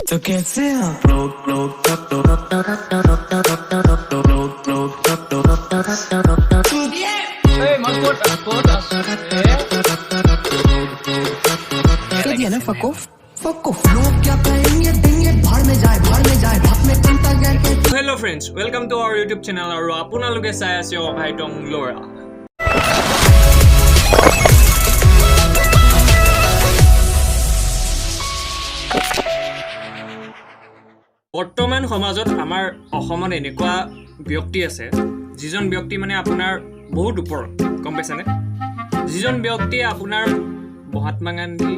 तो कैसे आप लोग दिया ना फक ऑफ लोग क्या कहेंगे देंगे भाड़ में जाए बाप में कंता गैर के Hello friends, welcome to our YouTube channel আৰু আপোনালোকে চাই আছে ভাইটং লৰা বৰ্তমান সমাজত আমাৰ অসমত এনেকুৱা ব্যক্তি আছে যিজন ব্যক্তি মানে আপোনাৰ বহুত ওপৰত কম পাইছানে যিজন ব্যক্তি আপোনাৰ মহাত্মা গান্ধী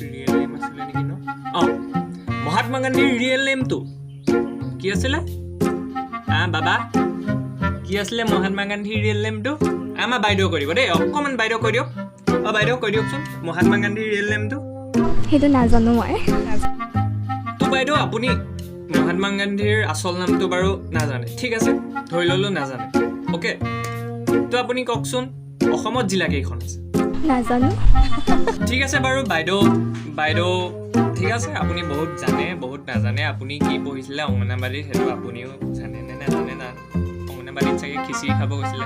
ৰিয়েল নেম আছিল নেকি ন মহাত্মা গান্ধীৰ ৰিয়েল নেমটো কি আছিল বাবা কি আছিল মহাত্মা গান্ধীৰ ৰিয়েল নেমটো আমা বাইদেউ কৰিব দেই অকমান বাইদেউ কৈ দিয়ক বাইদেউ কৈ দিয়কচোন মহাত্মা গান্ধীৰ ৰিয়েল নেমটো হেতু নাজানো মই তো বাইদেউ আপুনি মহাত্মা গান্ধীৰ আসল নামটো বাৰু নাজানে ঠিক আছে ধৰি ললো নাজানে ওকে তো আপুনি কওকচোন অসমত জিলা কেইখন আছে নাজানো ঠিক আছে বাৰু বাইদেউ ঠিক আছে আপুনি বহুত জানে বহুত নাজানে আপুনি কি পঢ়িছিলে অংগনবাড়ীত হেতু আপুনিও জানে নে নাজানে না অংগনবাড়ীত চাগে খিচিৰি খাব গৈছিলে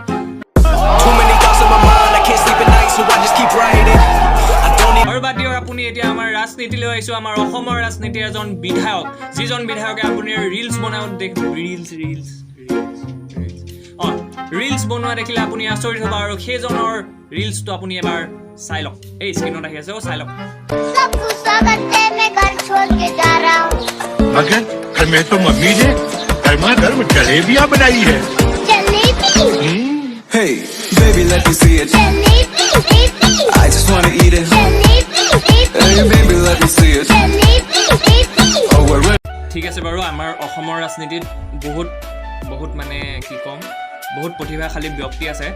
আৰু বাদিও আপুনি এতিয়া আমাৰ ৰাজনীতিলৈ আহিছো আমাৰ অসমৰ ৰাজনীতিৰ এজন বিধায়ক যিজন বিধায়কে আপুনি ৰিলছ বনাও দেখো ৰিলছ বনোৱা দেখিলে আপুনি আচৰিত হ'ব আৰু সেইজনৰ ৰিলছটো আপুনি এবাৰ চাই লওক এই স্ক্ৰীনত আহি আছে চাই লওক मगर घर में तो मम्मी ने गर्मा गर्म जलेबियां बनाई है Hey baby let me see it I just wanna eat it Hey baby let me see it Oh we're ready ঠিক আছে বাৰু আমাৰ অসমৰ ৰাজনীতিত বহুত মানে কি কম বহুত প্ৰতিভাশালী ব্যক্তি আছে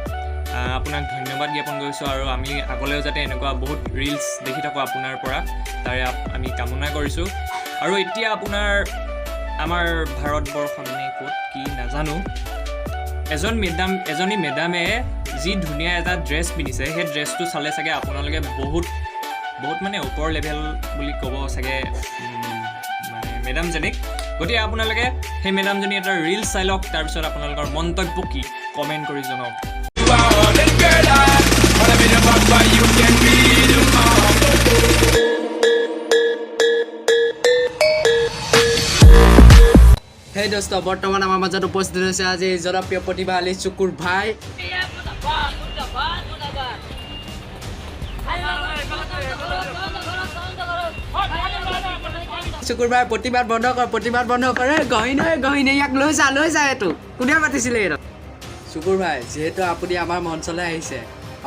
আপোনাক ধন্যবাদ জ্ঞাপন কৰিছো আৰু আমি আগলৈও যাতে এনেকুৱা বহুত ৰিলছ দেখি থাকো আপোনাৰ পৰা তাৰে আমি কামনা কৰিছো আৰু এতিয়া আপোনাৰ আমাৰ ভাৰতবৰ্ষত নে ক'ত কি নাজানো এজনী মেডামে যি ধুনীয়া এটা ড্ৰেছ পিন্ধিছে সেই ড্ৰেছটো চালে চাগে আপোনালোকে বহুত মানে ওপৰ লেভেল বুলি ক'ব চাগে মানে মেডামজনীক গতিকে আপোনালোকে সেই মেডামজনী এটা ৰিলছ চাই লওক তাৰপিছত আপোনালোকৰ মন্তব্য কি কমেণ্ট কৰি জনাওক Hey dosto, বৰ্তমান আমাৰ মাজত উপস্থিত হৈছে আজি জনপ্ৰিয় প্ৰতিভাশালী চুকুৰ ভাই চুকুৰ ভাই প্ৰতিবাদ বন্ধ কৰে গহিনে ইয়াক লৈ যা এইটো কোনে মাতিছিলে এইটো চুকুৰ ভাই যিহেতু আপুনি আমাৰ মঞ্চলৈ আহিছে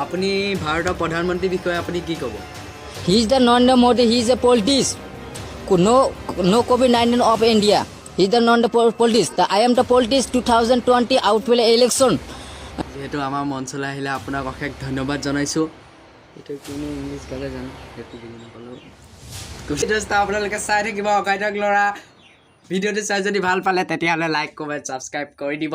আপুনি ভাৰতৰ প্ৰধানমন্ত্ৰীৰ বিষয়ে আপুনি কি ক'ব He is the Narendra Modi. He is a politics. No COVID-19 of India. He is the non-politics. I am the politics 2020 outwell election. যেহেতু আমাৰ মঞ্চলৈ আহিলে আপোনাক অশেষ ধন্যবাদ জনাইছোঁ এইটো কোনো ইংলিছ ক'লে জানো সেইটো বুজি নাপালোঁ আপোনালোকে চাই থাকিব অকাইতক ল'ৰা ভিডিঅ'টো চাই যদি ভাল পালে তেতিয়াহ'লে লাইক কমেণ্ট ছাবস্ক্ৰাইব কৰি দিব